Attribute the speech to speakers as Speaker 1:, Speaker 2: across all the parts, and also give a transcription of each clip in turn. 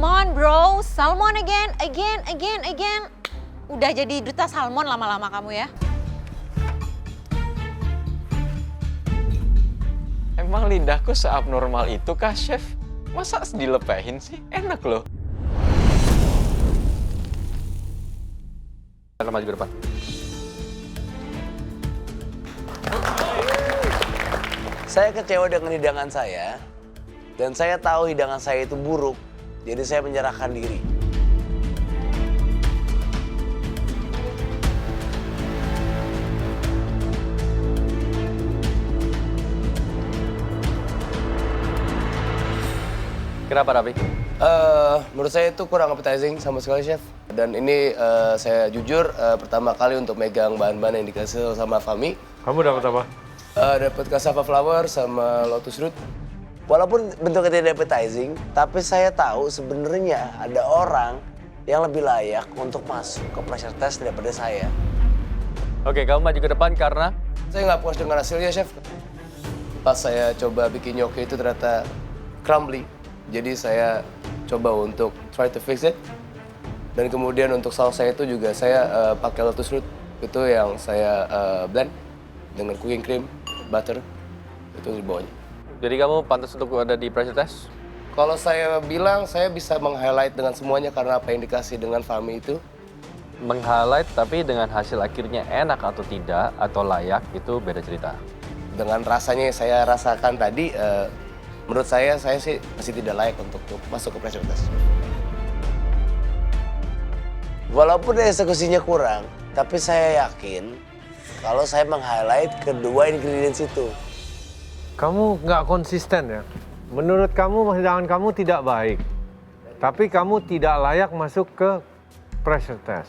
Speaker 1: Come on bro, salmon again. Udah jadi duta salmon lama-lama kamu ya.
Speaker 2: Emang lidahku seabnormal itu kah, Chef? Masa dilepehin sih? Enak loh. Kita maju ke depan.
Speaker 3: Saya kecewa dengan hidangan saya, dan saya tahu hidangan saya itu buruk, jadi saya menyerahkan diri.
Speaker 2: Kenapa, Raffi?
Speaker 4: Menurut saya itu kurang appetizing sama sekali, Chef. Dan ini saya jujur pertama kali untuk megang bahan-bahan yang dikasih sama Fahmi.
Speaker 5: Kamu dapat apa?
Speaker 4: Dapat cassava flower sama lotus root.
Speaker 3: Walaupun bentuknya tidak appetizing, tapi saya tahu sebenarnya ada orang yang lebih layak untuk masuk ke pressure test daripada saya.
Speaker 2: Oke, kamu maju ke depan karena?
Speaker 4: Saya nggak puas dengan hasilnya, Chef. Pas saya coba bikin gnocchi itu ternyata crumbly. Jadi saya coba untuk try to fix it. Dan kemudian untuk saus saya itu juga saya pakai lotus root. Itu yang saya blend dengan cooking cream, butter. Itu di bawahnya.
Speaker 2: Jadi kamu pantas untuk ada di pressure test?
Speaker 4: Kalau saya bilang, saya bisa meng-highlight dengan semuanya karena apa yang dikasih dengan Fahmi itu.
Speaker 2: Meng-highlight tapi dengan hasil akhirnya enak atau tidak, atau layak, itu beda cerita.
Speaker 4: Dengan rasanya yang saya rasakan tadi, menurut saya sih masih tidak layak untuk masuk ke pressure test.
Speaker 3: Walaupun eksekusinya kurang, tapi saya yakin kalau saya meng-highlight kedua ingredients itu.
Speaker 5: Kamu nggak konsisten ya. Menurut kamu, hidangan kamu tidak baik. Tapi kamu tidak layak masuk ke pressure test.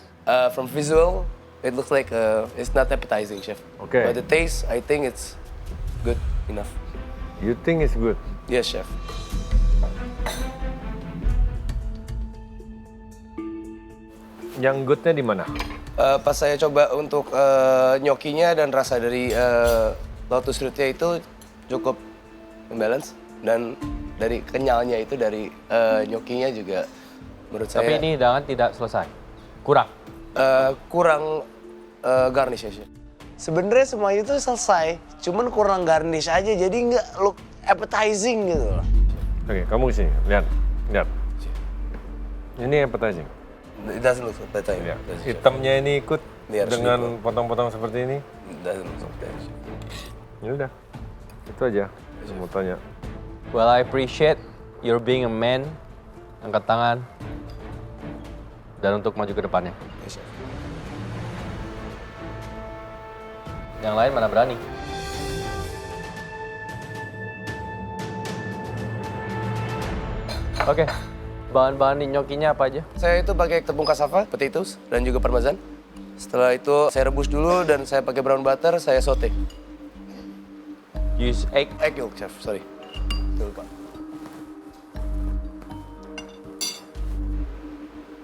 Speaker 4: From visual, it looks like it's not appetizing, Chef.
Speaker 5: Okay.
Speaker 4: But the taste, I think it's good enough.
Speaker 5: You think it's good?
Speaker 4: Yes, Chef.
Speaker 5: Yang goodnya di mana?
Speaker 4: Pas saya coba untuk gnocchinya dan rasa dari lotus rootnya itu cukup imbalance. Dan dari kenyalnya itu dari gnocchinya juga menurut saya...
Speaker 2: Tapi ini hidangan tidak selesai? Kurang?
Speaker 4: Kurang garnish ya, Chef.
Speaker 3: Sebenarnya semuanya itu selesai, cuman kurang garnish aja, jadi nggak look appetizing gitu loh.
Speaker 5: Oke, kamu kesini. Lihat. Ini appetizing.
Speaker 4: It doesn't look appetizing.
Speaker 5: Lihat. Hitamnya ini ikut
Speaker 4: Biar
Speaker 5: dengan potong-potong seperti ini.
Speaker 4: It doesn't look appetizing.
Speaker 5: Ya udah. Itu aja. Saya mau tanya.
Speaker 2: Well, I appreciate you're being a man. Angkat tangan. Dan untuk maju ke depannya.
Speaker 4: Yes, Chef.
Speaker 2: Yang lain mana berani? Oke, bahan-bahan di gnocchinya apa aja?
Speaker 4: Saya itu pakai tepung cassava, potatoes, dan juga parmesan. Setelah itu saya rebus dulu dan saya pakai brown butter, saya saute.
Speaker 2: Use egg.
Speaker 4: Egg yolk, Chef, sorry. Itu lupa.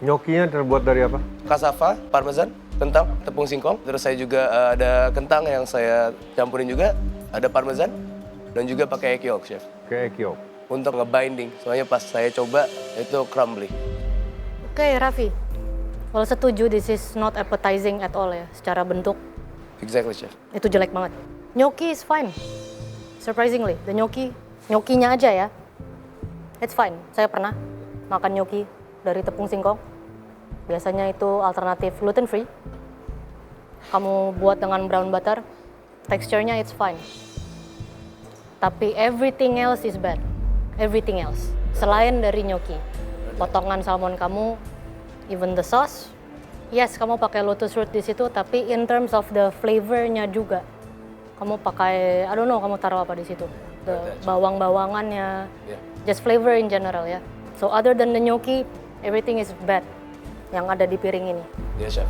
Speaker 5: Gnocchinya terbuat dari apa?
Speaker 4: Cassava, parmesan, kentang, tepung singkong. Terus saya juga ada kentang yang saya campurin juga, ada parmesan, dan juga pakai egg yolk, Chef.
Speaker 5: Kayak egg yolk.
Speaker 4: Untuk nge-binding, soalnya pas saya coba itu crumbly.
Speaker 6: Oke, Raffi. Kalau setuju, this is not appetizing at all ya, secara bentuk.
Speaker 4: Exactly, Chef.
Speaker 6: Itu jelek banget. Gnocchi is fine. Surprisingly, the gnocchinya aja ya. It's fine. Saya pernah makan gnocchi dari tepung singkong. Biasanya itu alternatif gluten free. Kamu buat dengan brown butter, texture-nya it's fine. Tapi everything else is bad. Everything else. Selain dari gnocchi. Potongan salmon kamu, even the sauce, yes, kamu pakai lotus root di situ, tapi in terms of the flavor-nya juga. Kamu pakai, I don't know, kamu taruh apa di situ? The bawang-bawangannya, just flavor in general ya. So other than the gnocchi, everything is bad yang ada di piring ini.
Speaker 4: Yes, Chef.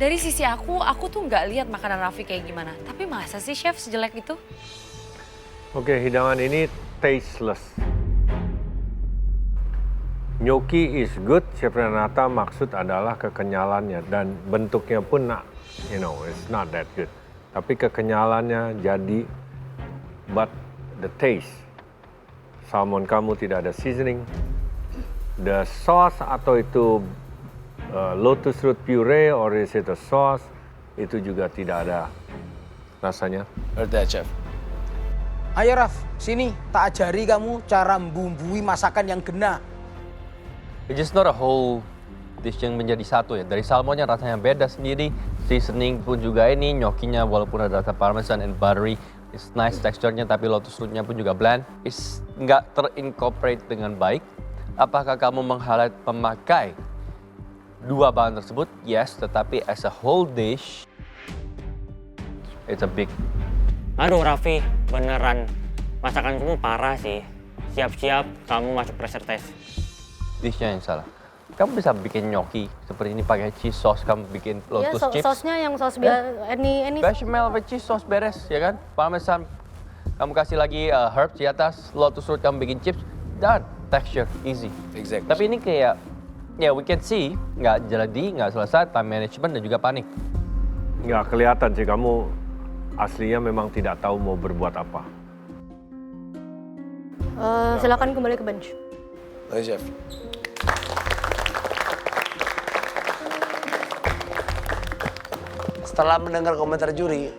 Speaker 1: Dari sisi aku tuh nggak lihat makanan Raffi kayak gimana. Tapi masa sih chef sejelek itu?
Speaker 5: Oke, hidangan ini tasteless. Gnocchi is good, Chef Renata maksud adalah kekenyalannya dan bentuknya pun it's not that good. Tapi kekenyalannya jadi, but the taste. Salmon kamu tidak ada seasoning, the sauce atau itu lotus root puree or is it a sauce, itu juga tidak ada rasanya.
Speaker 4: Heard that, Chef.
Speaker 7: Ayo Raf, sini tak ajari kamu cara membumbui masakan yang gena.
Speaker 2: It's just not a whole dish yang menjadi satu ya. Dari salmonnya rasanya beda sendiri, seasoning pun juga ini, gnocchinya walaupun ada rasa parmesan and buttery, it's nice teksturnya, tapi lotus rootnya pun juga bland. It's nggak terincorporate dengan baik. Apakah kamu menghighlight pemakai dua bahan tersebut? Yes, tetapi as a whole dish, it's a big.
Speaker 8: Aduh Raffi, beneran masakan kamu parah sih. Siap-siap kamu masuk pressure test.
Speaker 2: Dishnya yang salah. Kamu bisa bikin gnocchi seperti ini pakai cheese sauce, kamu bikin
Speaker 6: Ya,
Speaker 2: lotus chips.
Speaker 6: sausnya yang saus biasa, any
Speaker 2: Bechamel with cheese sauce beres, ya kan? Parmesan, kamu kasih lagi herbs di atas, lotus root kamu bikin chips, done. Texture, easy.
Speaker 4: Exactly.
Speaker 2: Tapi ini kayak, ya we can see, nggak jadi, nggak selesai, time management dan juga panik.
Speaker 5: Nggak kelihatan sih, kamu aslinya memang tidak tahu mau berbuat apa.
Speaker 6: Silakan kembali ke bench.
Speaker 4: Ayo, Chef.
Speaker 3: Setelah mendengar komentar juri,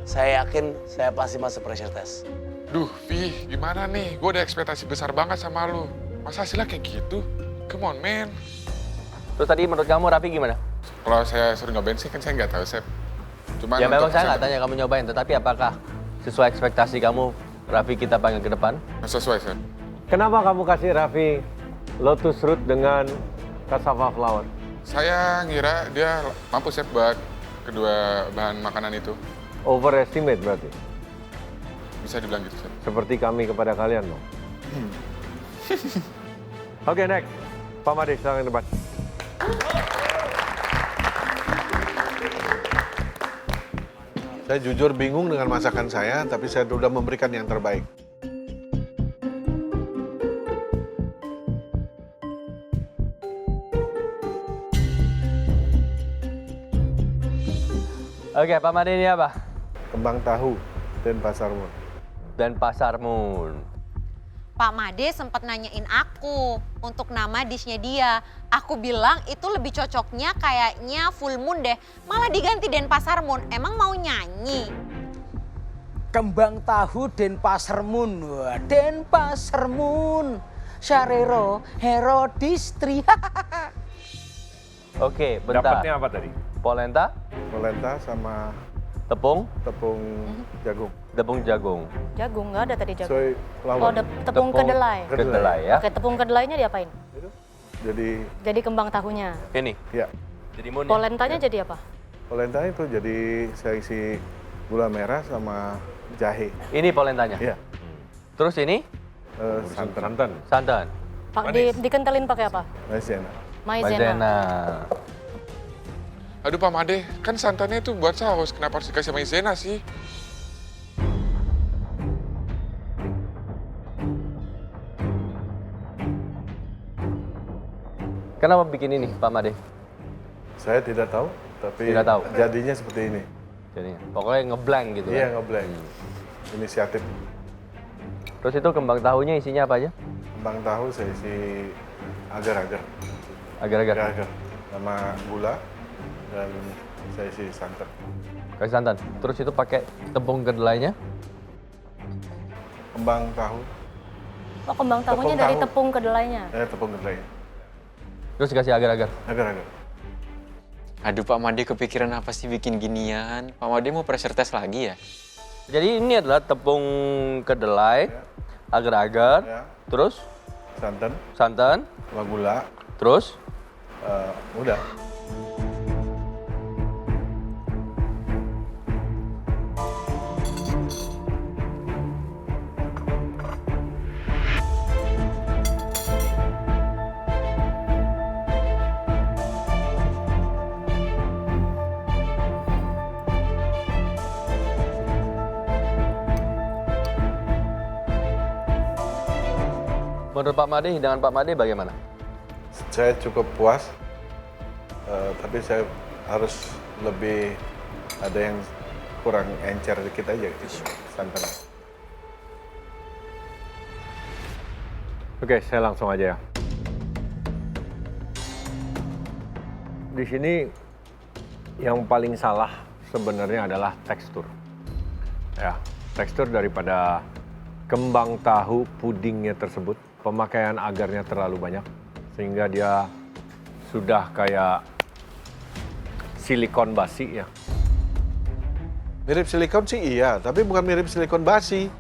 Speaker 3: saya yakin saya pasti masuk pressure test.
Speaker 9: Duh, Vi, gimana nih? Gue ada ekspektasi besar banget sama lu. Masa hasilnya kayak gitu? Come on, man.
Speaker 2: Terus tadi menurut kamu Raffi gimana?
Speaker 9: Kalau saya suruh nyobain sih kan saya nggak tahu, Chef. Cuman
Speaker 2: Ya memang
Speaker 9: untuk
Speaker 2: saya nggak
Speaker 9: hasil-
Speaker 2: tanya kamu nyobain, tetapi apakah sesuai ekspektasi kamu, Raffi kita panggil ke depan?
Speaker 9: Sesuai, Chef.
Speaker 5: Kenapa kamu kasih Raffi lotus root dengan cassava flour?
Speaker 9: Saya ngira dia mampu, Chef, buat kedua bahan makanan itu.
Speaker 5: Overestimate berarti?
Speaker 9: Bisa dibilang gitu, Chef.
Speaker 5: Seperti kami kepada kalian dong. Oke, next. Pak Made, silakan depan.
Speaker 10: Saya jujur bingung dengan masakan saya, tapi saya sudah memberikan yang terbaik.
Speaker 2: Oke, Pak Made ini apa?
Speaker 10: Kembang tahu dan pasarmun.
Speaker 2: Dan Pasar Moon.
Speaker 11: Pak Made sempat nanyain aku untuk nama dishnya dia. Aku bilang itu lebih cocoknya kayaknya Full Moon deh. Malah diganti Denpasar Moon. Emang mau nyanyi?
Speaker 7: Kembang tahu Denpasarmun. Wah, Denpasarmun. Syarero, hero distri.
Speaker 2: Oke, bentar.
Speaker 5: Dapatnya apa tadi?
Speaker 2: Polenta,
Speaker 10: Polenta sama
Speaker 2: tepung,
Speaker 10: tepung jagung.
Speaker 2: tepung jagung.
Speaker 6: Jagung, nggak ada tadi jagung.
Speaker 10: Soy
Speaker 6: Oh,
Speaker 10: flour.
Speaker 6: tepung kedelai.
Speaker 2: Kedelai ya.
Speaker 6: Oke, tepung kedelainya diapain?
Speaker 10: Jadi,
Speaker 6: Jadi kembang tahunya.
Speaker 2: Ini,
Speaker 10: ya.
Speaker 2: jadi Moon.
Speaker 6: Polentanya jadi apa?
Speaker 10: Polenta itu jadi saya isi gula merah sama jahe.
Speaker 2: Ini polentanya.
Speaker 10: Iya.
Speaker 2: Terus ini
Speaker 10: Santan.
Speaker 5: Santan.
Speaker 2: santan,
Speaker 6: Pak, dikentalin pakai apa?
Speaker 10: Maizena.
Speaker 6: Maizena.
Speaker 2: maizena.
Speaker 9: Aduh, Pak Made, kan santannya itu buat saus. Kenapa harus dikasih maizena sih?
Speaker 2: Kenapa bikin ini, Pak Made?
Speaker 10: Saya tidak tahu, tapi
Speaker 2: Tidak tahu.
Speaker 10: jadinya seperti ini.
Speaker 2: Jadi, pokoknya ngeblank gitu
Speaker 10: Iya,
Speaker 2: kan?
Speaker 10: ngeblank. Inisiatif.
Speaker 2: Terus itu kembang tahunya isinya apa aja?
Speaker 10: Kembang tahu saya isi agar-agar.
Speaker 2: Agar-agar.
Speaker 10: Agar-agar. Sama gula dan saya isi santan.
Speaker 2: Kasih santan. Terus itu pakai tepung kedelainya.
Speaker 10: Kembang tahu,
Speaker 6: Oh, kembang tahunya
Speaker 10: Tepung
Speaker 6: dari
Speaker 10: tahu.
Speaker 6: tepung kedelainya.
Speaker 10: tepung kedelai.
Speaker 2: Terus dikasih agar-agar.
Speaker 10: Agar-agar.
Speaker 12: Aduh Pak Made kepikiran apa sih bikin ginian? Pak Made mau pressure test lagi ya?
Speaker 2: Jadi ini adalah tepung kedelai, agar-agar,
Speaker 10: Ya.
Speaker 2: terus
Speaker 10: Santan,
Speaker 2: santan,
Speaker 10: sama gula,
Speaker 2: terus
Speaker 10: udah.
Speaker 2: menurut Pak Made, hidangan Pak Made bagaimana?
Speaker 10: Saya cukup puas, tapi saya harus lebih ada yang kurang encer dikit aja gitu, santan.
Speaker 5: Oke, saya langsung aja ya. di sini yang paling salah sebenarnya adalah tekstur. Ya, tekstur daripada kembang tahu pudingnya tersebut, pemakaian agarnya terlalu banyak sehingga dia sudah kayak silikon basi ya.
Speaker 10: Mirip silikon sih iya, tapi bukan mirip silikon basi.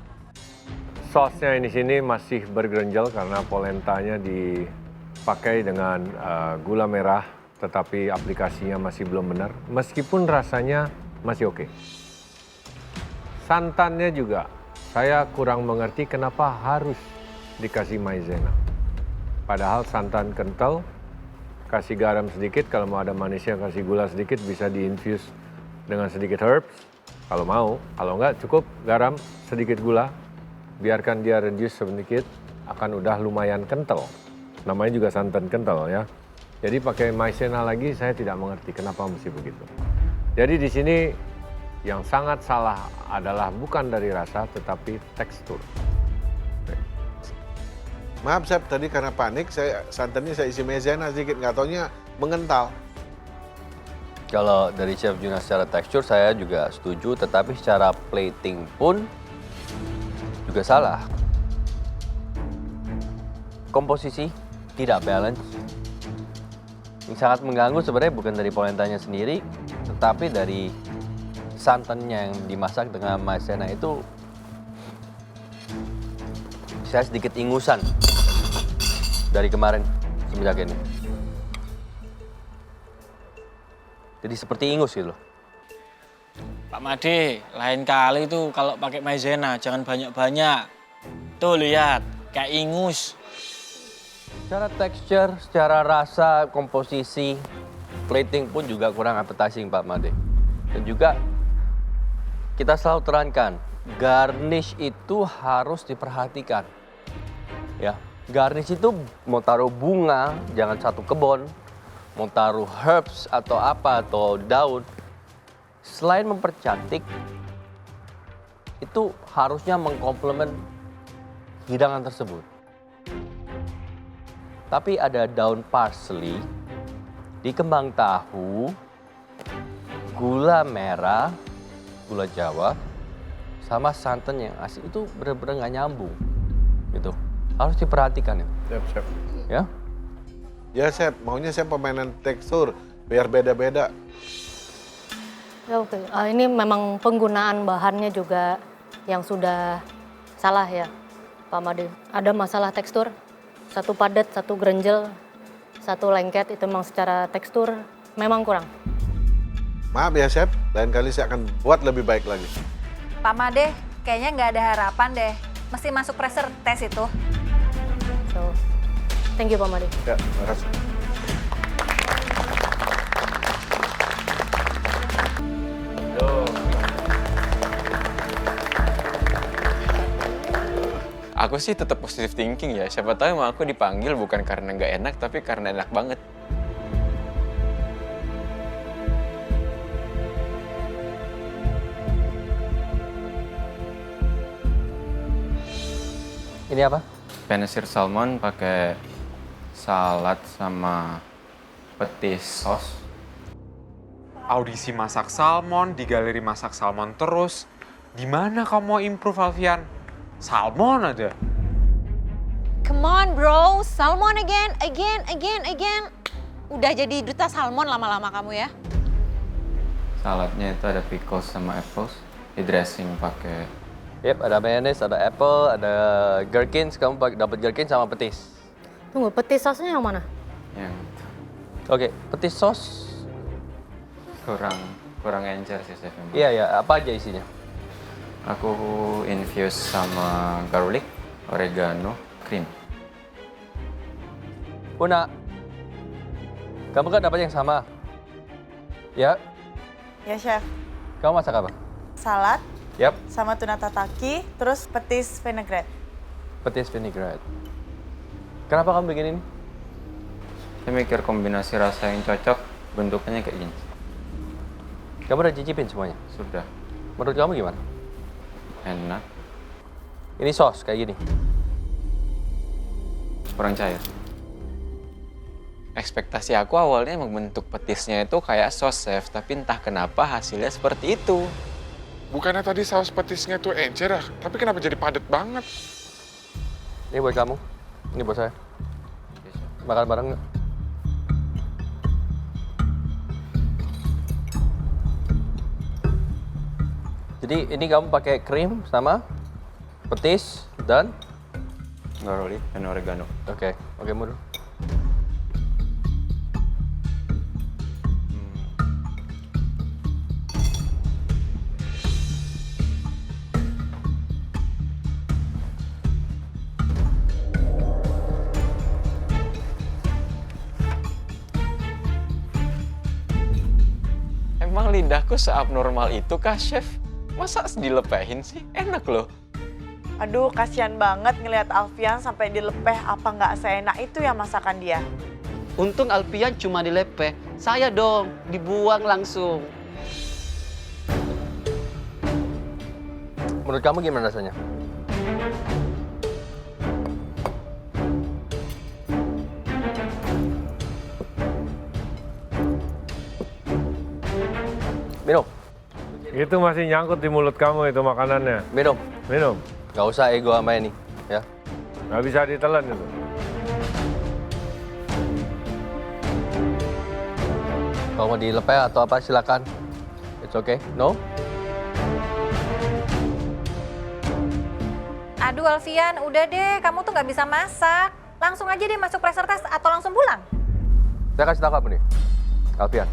Speaker 5: Sausnya ini sini masih bergerenjel karena polentanya dipakai dengan gula merah, tetapi aplikasinya masih belum benar. Meskipun rasanya masih oke. Santannya juga, saya kurang mengerti kenapa harus dikasih maizena. Padahal santan kental, kasih garam sedikit, kalau mau ada manisnya kasih gula sedikit, bisa diinfuse dengan sedikit herbs. Kalau mau, kalau enggak cukup garam, sedikit gula, biarkan dia reduce sedikit, akan udah lumayan kental. Namanya juga santan kental ya. Jadi pakai maizena lagi saya tidak mengerti kenapa mesti begitu. Jadi di sini yang sangat salah adalah bukan dari rasa tetapi tekstur.
Speaker 10: Maaf Chef, tadi karena panik santannya saya isi maizena sedikit, nggak taunya mengental.
Speaker 2: Kalau dari Chef Juna secara tekstur saya juga setuju, tetapi secara plating pun juga salah. Komposisi tidak balance. Yang sangat mengganggu sebenarnya bukan dari polentanya sendiri, tetapi dari santannya yang dimasak dengan maizena itu saya sedikit ingusan dari kemarin semenjak ini. Jadi seperti ingus gitu loh.
Speaker 8: Pak Made, lain kali tuh kalau pakai maizena jangan banyak-banyak. Tuh lihat, kayak ingus.
Speaker 2: Secara tekstur, secara rasa, komposisi, plating pun juga kurang appetizing Pak Made. Dan juga kita selalu terangkan, garnish itu harus diperhatikan. Ya, garnish itu mau taruh bunga, jangan satu kebun. Mau taruh herbs atau apa, atau daun. Selain mempercantik, itu harusnya mengkomplement hidangan tersebut. Tapi ada daun parsley, di kembang tahu, gula merah, gula Jawa, sama santan yang asin itu benar-benar nggak nyambung. Gitu. Harus diperhatikan ya.
Speaker 10: Chef.
Speaker 2: Ya?
Speaker 10: Ya Chef, maunya saya permainan tekstur biar beda-beda.
Speaker 6: Ya oke, ini memang penggunaan bahannya juga yang sudah salah ya Pak Made. Ada masalah tekstur, satu padat, satu gerenjel, satu lengket, itu memang secara tekstur memang kurang.
Speaker 10: Maaf ya Chef, lain kali saya akan buat lebih baik lagi.
Speaker 13: Pak Made, kayaknya nggak ada harapan deh. Mesti masuk pressure test itu.
Speaker 6: So, thank you Pak Made.
Speaker 10: Ya, terima kasih.
Speaker 12: Aku sih tetap positive thinking ya. Siapa tahu emang aku dipanggil bukan karena nggak enak, tapi karena enak banget.
Speaker 2: Ini apa?
Speaker 12: Penesir salmon pakai salad sama petis sos.
Speaker 9: Audisi masak salmon, di galeri masak salmon terus. Gimana kamu mau improve, Alfian? Salmon aja.
Speaker 11: Come on bro, salmon again. Udah jadi duta salmon lama-lama kamu ya.
Speaker 12: Saladnya itu ada pickles sama apples. Di dressing pakai.
Speaker 2: Yep, ada mayonnaise, ada apple, ada gherkins. Kamu dapat gherkins sama petis.
Speaker 6: Tunggu, petis sausnya yang mana?
Speaker 12: Yang
Speaker 2: Oke, petis sos.
Speaker 12: kurang encer sih chef.
Speaker 2: Iya, apa aja isinya?
Speaker 12: Aku infuse sama garlic, oregano, cream.
Speaker 2: Una, kamu kan dapat yang sama. Ya,
Speaker 13: Ya chef,
Speaker 2: kamu masak apa?
Speaker 13: salad
Speaker 2: Yap,
Speaker 13: sama tuna tataki, terus petis vinaigrette.
Speaker 2: petis vinaigrette. Kenapa kamu bikin ini?
Speaker 12: Saya mikir kombinasi rasa yang cocok, bentuknya kayak gini.
Speaker 2: Kamu udah cicipin semuanya?
Speaker 12: Sudah.
Speaker 2: Menurut kamu gimana?
Speaker 12: Enak,
Speaker 2: Ini sos kayak gini.
Speaker 12: kurang cair. Ekspektasi aku awalnya emang bentuk petisnya itu kayak sos, chef. Tapi entah kenapa hasilnya seperti itu.
Speaker 9: Bukannya tadi saus petisnya tuh encer ya? Tapi kenapa jadi padat banget?
Speaker 2: Ini buat kamu, ini buat saya. Makan bareng nggak? Jadi ini kamu pakai krim sama petis dan
Speaker 12: Garlic dan oregano.
Speaker 2: oke mundur.
Speaker 12: Emang lidahku seabnormal itu kah, chef? Masa dilepehin sih? Enak loh.
Speaker 14: Aduh, kasihan banget ngelihat Alfian sampai dilepeh. Apa nggak seenak itu ya masakan dia?
Speaker 15: Untung Alfian cuma dilepeh. Saya dong, dibuang langsung.
Speaker 2: Menurut kamu gimana rasanya? Minum.
Speaker 5: Itu masih nyangkut di mulut kamu itu makanannya.
Speaker 2: Minum.
Speaker 5: Minum.
Speaker 2: Gak usah ego sama ini, ya.
Speaker 5: Gak bisa ditelan itu.
Speaker 2: Kalau mau dilepeh atau apa silakan. It's okay. No?
Speaker 13: Aduh Alfian, udah deh, kamu tuh nggak bisa masak. Langsung aja deh masuk pressure test atau langsung pulang.
Speaker 2: Saya kasih tahu kamu nih, Alfian.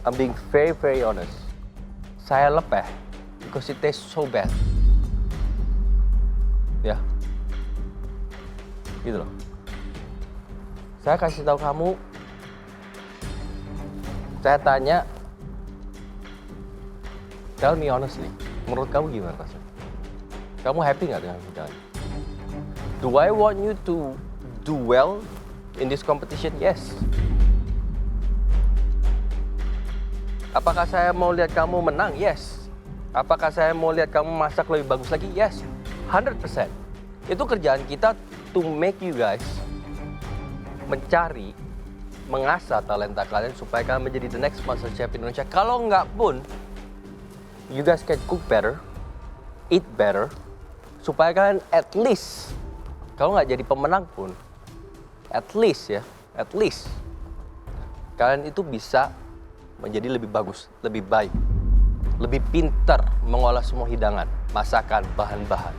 Speaker 2: I'm being very, very honest. Saya lepeh because it tastes so bad. Ya. Gitu loh. Saya kasih tahu kamu. Saya tanya, tell me honestly, menurut kamu gimana rasanya? Kamu happy nggak dengan hidangan? Do I want you to do well in this competition? Yes. Apakah saya mau lihat kamu menang? Yes. Apakah saya mau lihat kamu masak lebih bagus lagi? Yes. 100%. Itu kerjaan kita to make you guys mencari, mengasah talenta kalian supaya kalian menjadi the next master chef Indonesia. Kalau enggak pun, you guys can cook better, eat better, supaya kalian at least, kalau nggak jadi pemenang pun, at least kalian itu bisa menjadi lebih bagus, lebih baik, lebih pintar mengolah semua hidangan, masakan, bahan-bahan.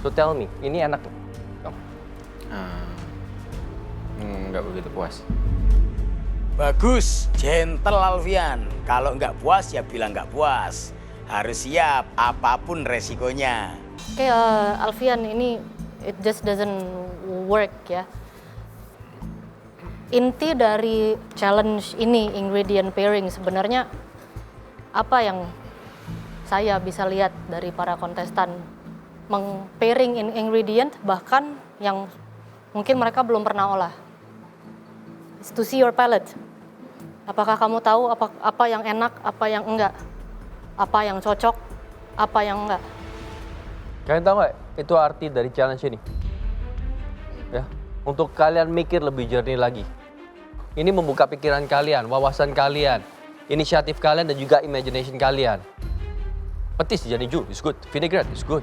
Speaker 2: So tell me, ini enak nih?
Speaker 12: Nggak begitu puas.
Speaker 7: Bagus, gentle Alfian. Kalau nggak puas ya bilang nggak puas. Harus siap apapun resikonya.
Speaker 6: Oke, Alfian, ini it just doesn't work ya. Inti dari challenge ini, ingredient pairing, sebenarnya apa yang saya bisa lihat dari para kontestan meng-pairing ingredient bahkan yang mungkin mereka belum pernah olah. It's to see your palate. Apakah kamu tahu apa yang enak, apa yang enggak, apa yang cocok, apa yang enggak.
Speaker 2: Kalian tahu nggak itu arti dari challenge ini? Ya, untuk kalian mikir lebih jernih lagi. Ini membuka pikiran kalian, wawasan kalian, inisiatif kalian dan juga imagination kalian. Petis jadi ju, it's good. Vinaigrette, it's good.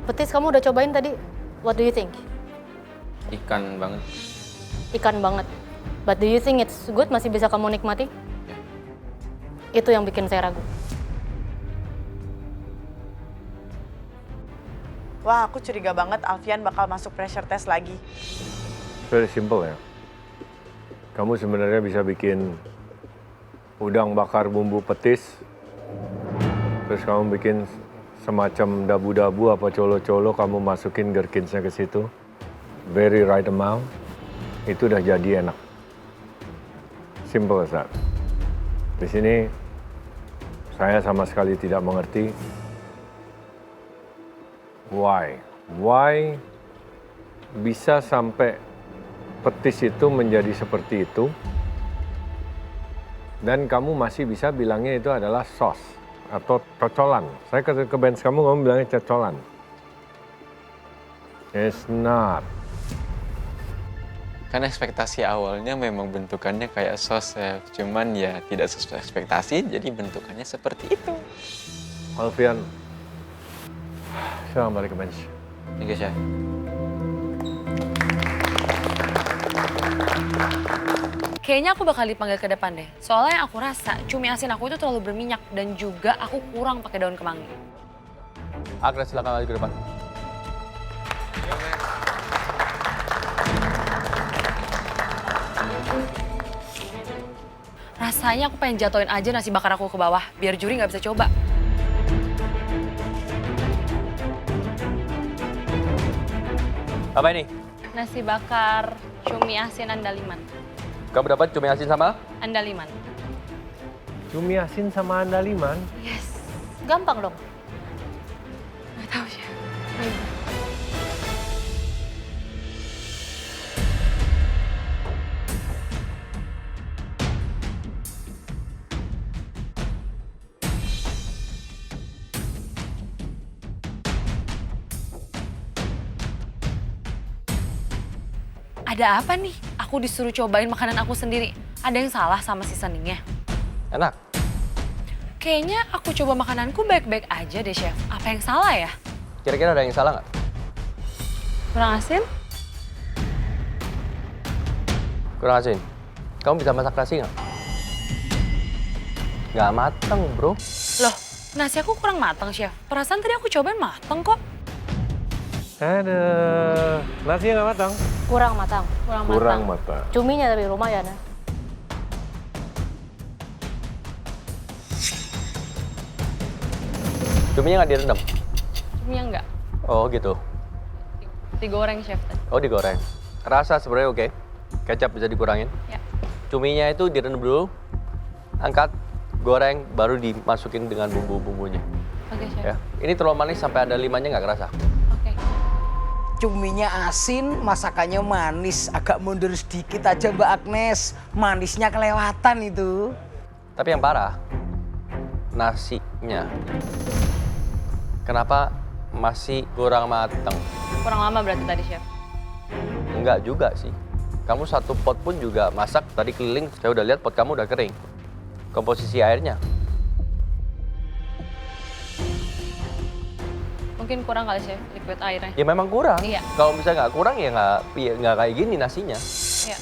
Speaker 6: Petis kamu udah cobain tadi? What do you think?
Speaker 12: Ikan banget.
Speaker 6: Ikan banget. But do you think it's good? Masih bisa kamu nikmati? Itu yang bikin saya ragu.
Speaker 14: Wah, aku curiga banget Alfian bakal masuk pressure test lagi.
Speaker 5: Very simple ya. Kamu sebenarnya bisa bikin udang bakar bumbu petis, terus kamu bikin semacam dabu-dabu apa colo-colo, kamu masukin gherkinsnya ke situ, very right amount, itu udah jadi enak. Simple as that. Di sini saya sama sekali tidak mengerti why bisa sampai petis itu menjadi seperti itu, dan kamu masih bisa bilangnya itu adalah sos atau cocolan. Saya ke bench kamu bilangnya cocolan. It's not.
Speaker 12: Kan ekspektasi awalnya memang bentukannya kayak sos, Chef. Cuman ya tidak sesuai ekspektasi, jadi bentukannya seperti itu.
Speaker 5: Alfian, silakan balik ke bench.
Speaker 12: Thank you, Chef.
Speaker 1: Kayaknya aku bakal dipanggil ke depan deh. Soalnya yang aku rasa cumi asin aku itu terlalu berminyak dan juga aku kurang pakai daun kemangi.
Speaker 2: Agnes silakan maju ke depan.
Speaker 1: Rasanya aku pengen jatuhin aja nasi bakar aku ke bawah, biar juri nggak bisa coba.
Speaker 2: Apa ini?
Speaker 1: Nasi bakar cumi asin andaliman.
Speaker 2: Kamu dapat cumi asin sama?
Speaker 1: Andaliman.
Speaker 5: Cumi asin sama andaliman?
Speaker 1: Yes.
Speaker 6: Gampang dong.
Speaker 1: Nggak tahu sih. Ada apa nih? Aku disuruh cobain makanan aku sendiri. Ada yang salah sama seasoningnya?
Speaker 2: Enak.
Speaker 1: Kayaknya aku coba makananku baik-baik aja deh, Chef. Apa yang salah ya?
Speaker 2: Kira-kira ada yang salah nggak?
Speaker 1: Kurang asin?
Speaker 2: Kurang asin. Kamu bisa masak nasi nggak? Nggak mateng, bro.
Speaker 1: Loh, nasi aku kurang matang, Chef. Perasaan tadi aku cobain matang kok.
Speaker 5: Aduh, nasinya nggak matang?
Speaker 6: Kurang matang.
Speaker 5: Kurang matang.
Speaker 6: Cuminya tapi lumayan ya.
Speaker 2: Cuminya nggak direndam?
Speaker 1: Cuminya enggak.
Speaker 2: Oh gitu.
Speaker 1: Digoreng, Chef.
Speaker 2: Oh digoreng. Rasa sebenarnya oke. Kecap bisa dikurangin.
Speaker 1: Ya.
Speaker 2: Cuminya itu direndam dulu, angkat, goreng, baru dimasukin dengan bumbu-bumbunya.
Speaker 1: Oke, Chef.
Speaker 2: Ya. Ini telur manis sampai ada limanya nggak kerasa.
Speaker 7: Cuminya asin, masakannya manis. Agak mundur sedikit aja Mbak Agnes. Manisnya kelewatan itu.
Speaker 2: Tapi yang parah, nasinya. Kenapa masih kurang mateng?
Speaker 1: Kurang lama berarti tadi, Chef.
Speaker 2: Enggak juga sih. Kamu satu pot pun juga masak, tadi keliling, saya udah lihat pot kamu udah kering. Komposisi airnya.
Speaker 1: Mungkin kurang kali, Chef, liquid airnya.
Speaker 2: Ya memang kurang.
Speaker 1: Iya.
Speaker 2: Kalau misalnya nggak kurang ya nggak kayak gini nasinya.
Speaker 1: Iya.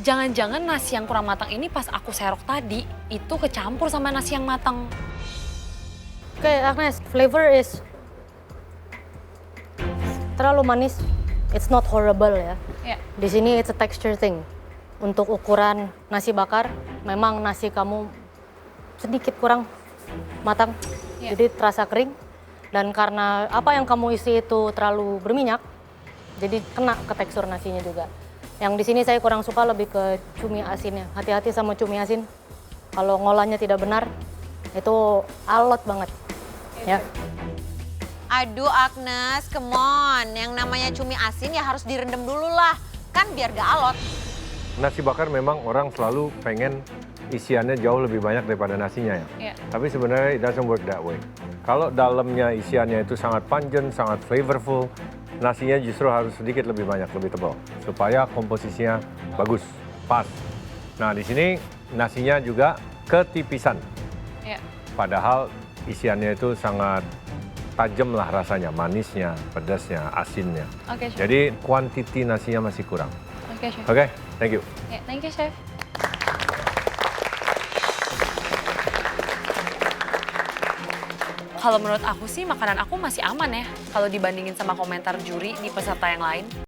Speaker 1: Jangan-jangan nasi yang kurang matang ini pas aku serok tadi, itu kecampur sama nasi yang matang.
Speaker 6: Oke, Agnes, flavor is terlalu manis. It's not horrible ya.
Speaker 1: Iya.
Speaker 6: Di sini it's a texture thing. Untuk ukuran nasi bakar, memang nasi kamu sedikit kurang matang.
Speaker 1: Iya.
Speaker 6: Jadi terasa kering. Dan karena apa yang kamu isi itu terlalu berminyak, jadi kena ke tekstur nasinya juga. Yang di sini saya kurang suka lebih ke cumi asinnya. Hati-hati sama cumi asin. Kalau ngolahnya tidak benar, itu alot banget. Ya.
Speaker 11: Aduh Agnes, come on. Yang namanya cumi asin ya harus direndam dulu lah. Kan biar gak alot.
Speaker 5: Nasi bakar memang orang selalu pengen isiannya jauh lebih banyak daripada nasinya ya.
Speaker 1: Iya.
Speaker 5: Tapi sebenarnya it doesn't work that way. Kalau dalamnya isiannya itu sangat pungent, sangat flavorful, nasinya justru harus sedikit lebih banyak, lebih tebal. Supaya komposisinya bagus, pas. Nah di sini nasinya juga ketipisan.
Speaker 1: Iya.
Speaker 5: Padahal isiannya itu sangat tajam lah rasanya, manisnya, pedasnya, asinnya.
Speaker 1: Oke, Chef.
Speaker 5: Jadi kuantiti nasinya masih kurang.
Speaker 1: Oke, Chef.
Speaker 5: Oke, thank you.
Speaker 1: Ya, thank you, Chef. Kalau menurut aku sih makanan aku masih aman ya kalau dibandingin sama komentar juri di peserta yang lain.